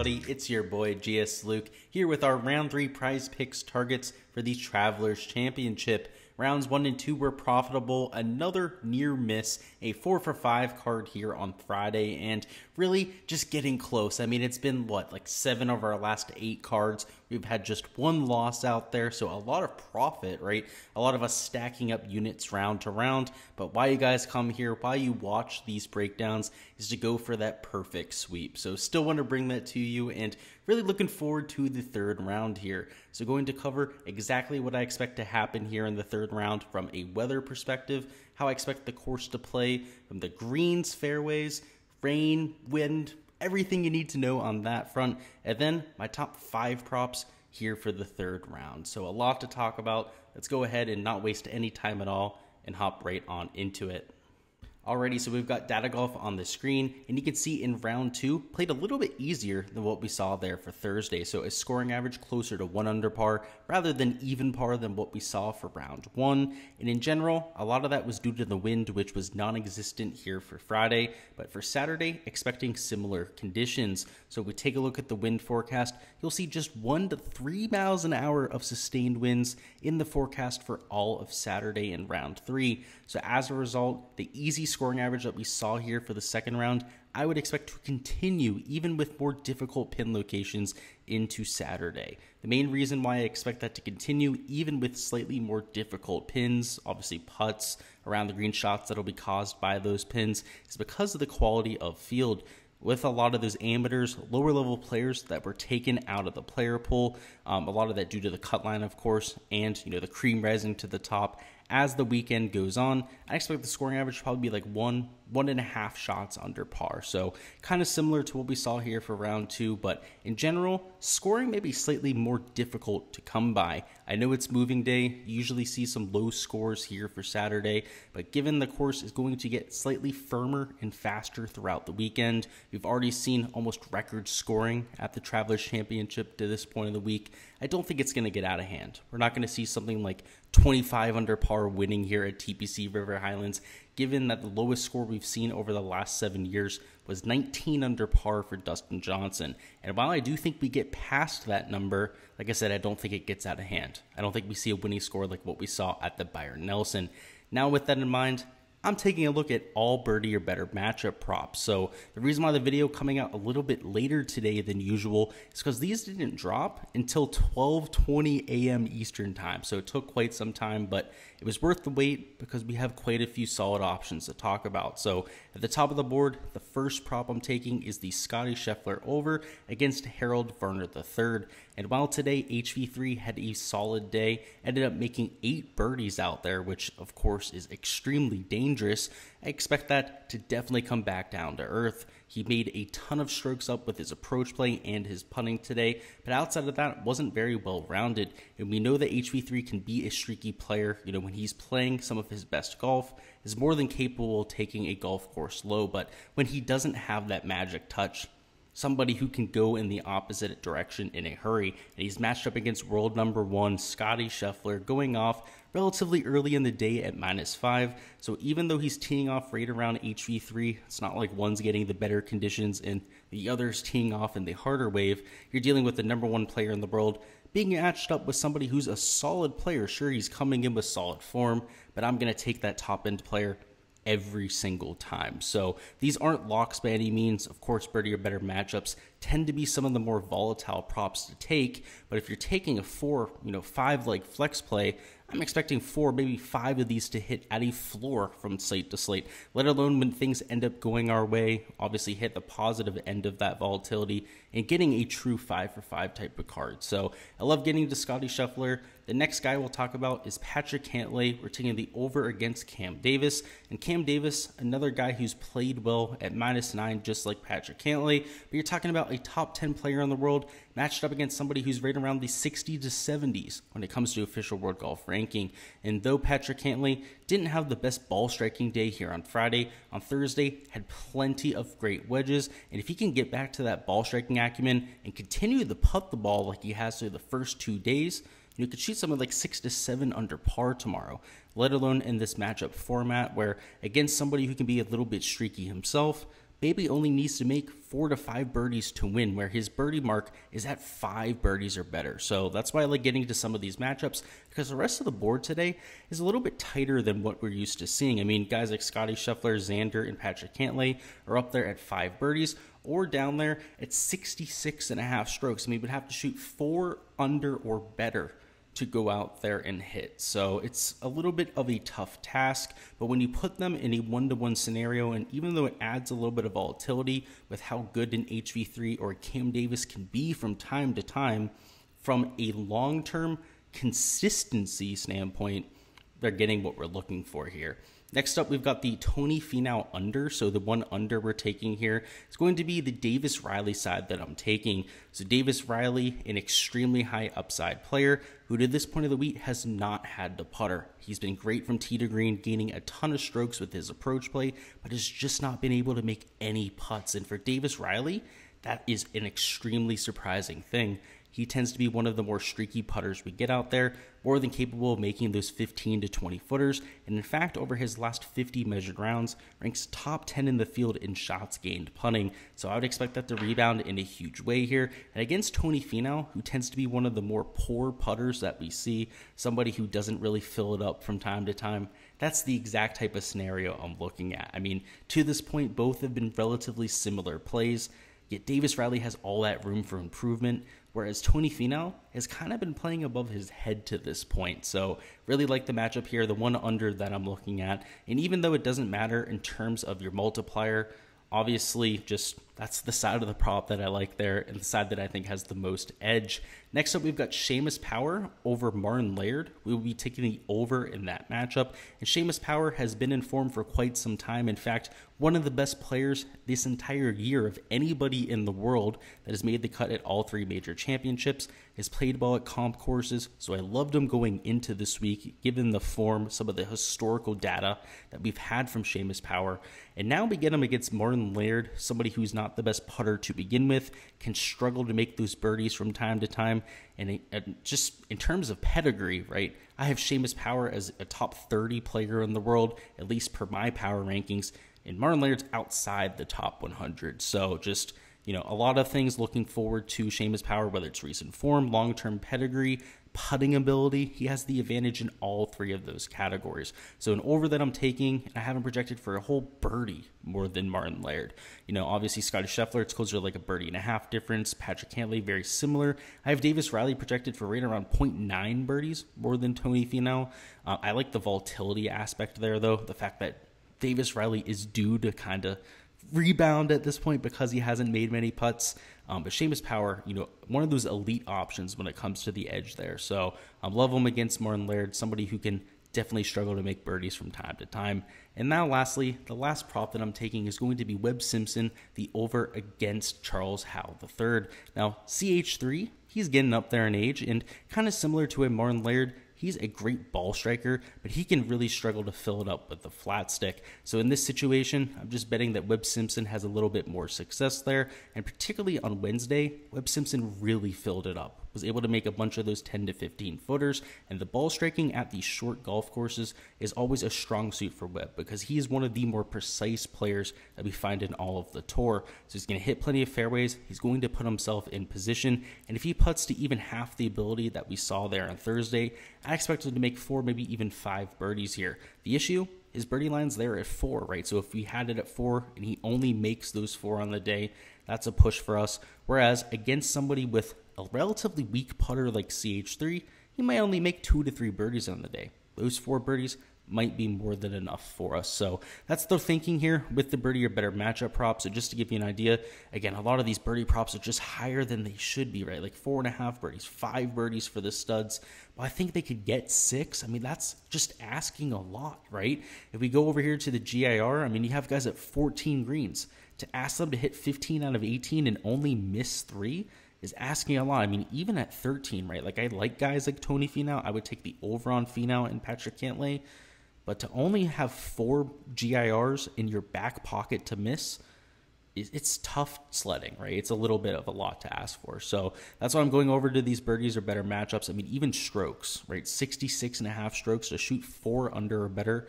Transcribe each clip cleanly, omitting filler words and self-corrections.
everybody, it's your boy Gsluke here with our round 3 prize picks targets for the Travelers Championship. Rounds 1 and 2 were profitable, another near miss, a 4 for 5 card here on Friday, and really just getting close. I mean, it's been like 7 of our last 8 cards. We've had just 1 loss out there, so a lot of profit, right? A lot of us stacking up units round to round, but why you guys come here, why you watch these breakdowns is to go for that perfect sweep. So still want to bring that to you, and really looking forward to the 3rd round here. So going to cover exactly what I expect to happen here in the 3rd round from a weather perspective, how I expect the course to play from the greens, fairways, rain, wind, everything you need to know on that front, and then my top 5 props here for the 3rd round. So a lot to talk about. Let's go ahead and not waste any time at all and hop right on into it. Alrighty, so we've got data golf on the screen, and you can see in round 2 played a little bit easier than what we saw there for Thursday. So a scoring average closer to 1 under par rather than even par than what we saw for round 1. And in general, a lot of that was due to the wind, which was non-existent here for Friday. But for Saturday, expecting similar conditions. So if we take a look at the wind forecast, you'll see just 1 to 3 miles an hour of sustained winds in the forecast for all of Saturday in round 3. So as a result, the easy scoring average that we saw here for the 2nd round, I would expect to continue even with more difficult pin locations into Saturday. The main reason why I expect that to continue even with slightly more difficult pins, obviously putts around the green shots that'll be caused by those pins, is because of the quality of field. With a lot of those amateurs, lower level players that were taken out of the player pool, a lot of that due to the cut line, of course, and the cream rising to the top. As the weekend goes on, I expect the scoring average to probably be like 1.5 shots under par. So kind of similar to what we saw here for round 2, but in general, scoring may be slightly more difficult to come by. I know it's moving day. You usually see some low scores here for Saturday, but given the course is going to get slightly firmer and faster throughout the weekend, we've already seen almost record scoring at the Travelers Championship to this point of the week. I don't think it's going to get out of hand. We're not going to see something like 25 under par winning here at TPC River Highlands, given that the lowest score we've seen over the last 7 years was 19 under par for Dustin Johnson. And while I do think we get past that number, like I said, I don't think it gets out of hand. I don't think we see a winning score like what we saw at the Byron Nelson. Now with that in mind, I'm taking a look at all birdie or better matchup props. So the reason why the video coming out a little bit later today than usual is because these didn't drop until 12:20 a.m. Eastern time. So it took quite some time, but it was worth the wait because we have quite a few solid options to talk about. So at the top of the board, the first prop I'm taking is the Scotty Scheffler over against Harold Varner III. And while today HV3 had a solid day, ended up making 8 birdies out there, which of course is extremely dangerous, I expect that to definitely come back down to earth. He made a ton of strokes up with his approach play and his putting today, but outside of that, wasn't very well rounded. And we know that HV3 can be a streaky player. When he's playing some of his best golf, is more than capable of taking a golf course low. But when he doesn't have that magic touch, somebody who can go in the opposite direction in a hurry, and he's matched up against world number 1 Scotty Scheffler, going off relatively early in the day at -5. So even though he's teeing off right around HV3, it's not like one's getting the better conditions and the other's teeing off in the harder wave. You're dealing with the number 1 player in the world being matched up with somebody who's a solid player. Sure, he's coming in with solid form, but I'm going to take that top-end player every single time. So these aren't locks by any means. Of course, birdie or better matchups tend to be some of the more volatile props to take, but if you're taking a 5 leg flex play, I'm expecting 4, maybe 5 of these to hit at a floor from slate to slate, let alone when things end up going our way, obviously hit the positive end of that volatility and getting a true 5 for 5 type of card. So I love getting to Scotty Scheffler. The next guy we'll talk about is Patrick Cantlay. We're taking the over against Cam Davis. And Cam Davis, another guy who's played well at -9, just like Patrick Cantlay. But you're talking about a top 10 player in the world matched up against somebody who's right around the 60 to 70s when it comes to official world golf ranking. And though Patrick Cantlay didn't have the best ball striking day here on Friday, on Thursday had plenty of great wedges. And if he can get back to that ball striking acumen and continue to putt the ball like he has through the first 2 days, you could shoot something like 6 to 7 under par tomorrow, let alone in this matchup format where against somebody who can be a little bit streaky himself, Bailey only needs to make 4 to 5 birdies to win, where his birdie mark is at 5 birdies or better. So that's why I like getting into some of these matchups, because the rest of the board today is a little bit tighter than what we're used to seeing. I mean, guys like Scotty Scheffler, Xander, and Patrick Cantlay are up there at 5 birdies, or down there at 66.5 strokes. I mean, we'd have to shoot 4 under or better to go out there and hit. So it's a little bit of a tough task, but when you put them in a one-to-one scenario, and even though it adds a little bit of volatility with how good an HV3 or Cam Davis can be from time to time, from a long-term consistency standpoint, they're getting what we're looking for here. Next up, we've got the Tony Finau under. So the one under we're taking here is going to be the Davis Riley side that I'm taking. So Davis Riley, an extremely high upside player who to this point of the week has not had to putter. He's been great from tee to green, gaining a ton of strokes with his approach play, but has just not been able to make any putts. And for Davis Riley, that is an extremely surprising thing. He tends to be one of the more streaky putters we get out there, more than capable of making those 15 to 20 footers, and in fact, over his last 50 measured rounds, ranks top 10 in the field in shots gained putting. So I would expect that to rebound in a huge way here. And against Tony Finau, who tends to be one of the more poor putters that we see, somebody who doesn't really fill it up from time to time, that's the exact type of scenario I'm looking at. I mean, to this point, both have been relatively similar plays, yet Davis Riley has all that room for improvement, whereas Tony Finau has kind of been playing above his head to this point. So really like the matchup here, the one under that I'm looking at. And even though it doesn't matter in terms of your multiplier, obviously just that's the side of the prop that I like there and the side that I think has the most edge. Next up, we've got Seamus Power over Martin Laird. We will be taking the over in that matchup. And Seamus Power has been in form for quite some time. In fact, one of the best players this entire year of anybody in the world that has made the cut at all 3 major championships, has played well at comp courses. So I loved him going into this week, given the form, some of the historical data that we've had from Seamus Power. And now we get him against Martin Laird, somebody who's not the best putter to begin with, can struggle to make those birdies from time to time. And just in terms of pedigree, right, I have Seamus Power as a top 30 player in the world, at least per my power rankings, and Martin Laird's outside the top 100. So just, you know, a lot of things looking forward to Seamus Power, whether it's recent form, long-term pedigree, putting ability. He has the advantage in all 3 of those categories. So an over that I'm taking, and I have him projected for a whole birdie more than Martin Laird. You know, obviously Scotty Scheffler, it's closer to like a birdie and a half difference. Patrick Cantlay, very similar. I have Davis Riley projected for right around 0.9 birdies more than Tony Finau. I like the volatility aspect there, though. The fact that Davis Riley is due to kind of rebound at this point because he hasn't made many putts. But Seamus Power, you know, one of those elite options when it comes to the edge there. So love him against Martin Laird, somebody who can definitely struggle to make birdies from time to time. And now lastly, the last prop that I'm taking is going to be Webb Simpson, the over against Charles Howell III. Now, CH3, he's getting up there in age, and kind of similar to a Martin Laird, he's a great ball striker, but he can really struggle to fill it up with the flat stick. So in this situation, I'm just betting that Webb Simpson has a little bit more success there. And particularly on Wednesday, Webb Simpson really filled it up, was able to make a bunch of those 10 to 15 footers. And the ball striking at these short golf courses is always a strong suit for Webb, because he is one of the more precise players that we find in all of the tour. So he's going to hit plenty of fairways. He's going to put himself in position. And if he putts to even half the ability that we saw there on Thursday, I expect him to make 4, maybe even 5 birdies here. The issue, his birdie line's there at 4, right? So if we had it at 4 and he only makes those 4 on the day, that's a push for us. Whereas against somebody with a relatively weak putter like CH3, he might only make 2 to 3 birdies on the day. Those 4 birdies might be more than enough for us. So that's the thinking here with the birdie or better matchup props. So just to give you an idea, again, a lot of these birdie props are just higher than they should be, right? Like 4.5 birdies, 5 birdies for the studs. Well, I think they could get 6. I mean, that's just asking a lot, right? If we go over here to the GIR, I mean, you have guys at 14 greens. To ask them to hit 15 out of 18 and only miss 3 is asking a lot. I mean, even at 13, right? Like, I like guys like Tony Finau. I would take the over on Finau and Patrick Cantlay. But to only have 4 GIRs in your back pocket to miss, it's tough sledding, right? It's a little bit of a lot to ask for. So that's why I'm going over to these birdies or better matchups. I mean, even strokes, right? 66.5 strokes to shoot 4 under or better.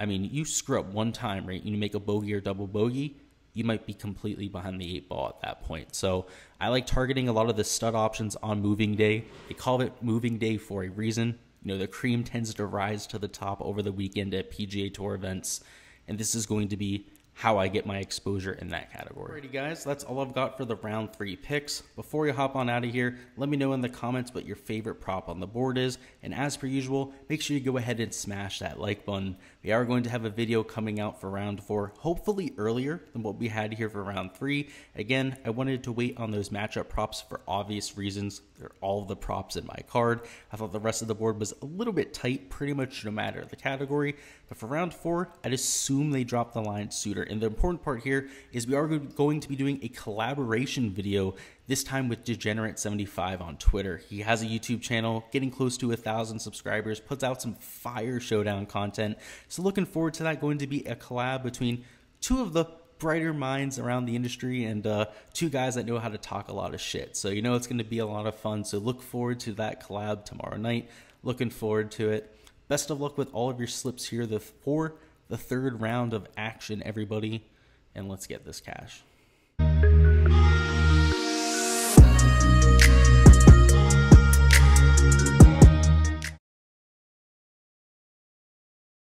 I mean, you screw up one time, right? You make a bogey or double bogey, you might be completely behind the 8 ball at that point. So I like targeting a lot of the stud options on moving day. They call it moving day for a reason. You know, the cream tends to rise to the top over the weekend at PGA Tour events, and this is going to be how I get my exposure in that category. Alrighty guys, that's all I've got for the round 3 picks. Before you hop on out of here, let me know in the comments what your favorite prop on the board is, and as per usual, make sure you go ahead and smash that like button. We are going to have a video coming out for round 4, hopefully earlier than what we had here for round 3. Again, I wanted to wait on those matchup props for obvious reasons. They're all the props in my card. I thought the rest of the board was a little bit tight, pretty much no matter the category, but for round 4, I'd assume they drop the line sooner. And the important part here is we are going to be doing a collaboration video, this time with Degenerate75 on Twitter. He has a YouTube channel, getting close to 1,000 subscribers, puts out some fire showdown content. So looking forward to that. Going to be a collab between two of the brighter minds around the industry and 2 guys that know how to talk a lot of shit. So you know it's going to be a lot of fun. So look forward to that collab tomorrow night. Looking forward to it. Best of luck with all of your slips here for the 3rd round of action, everybody, and let's get this cash.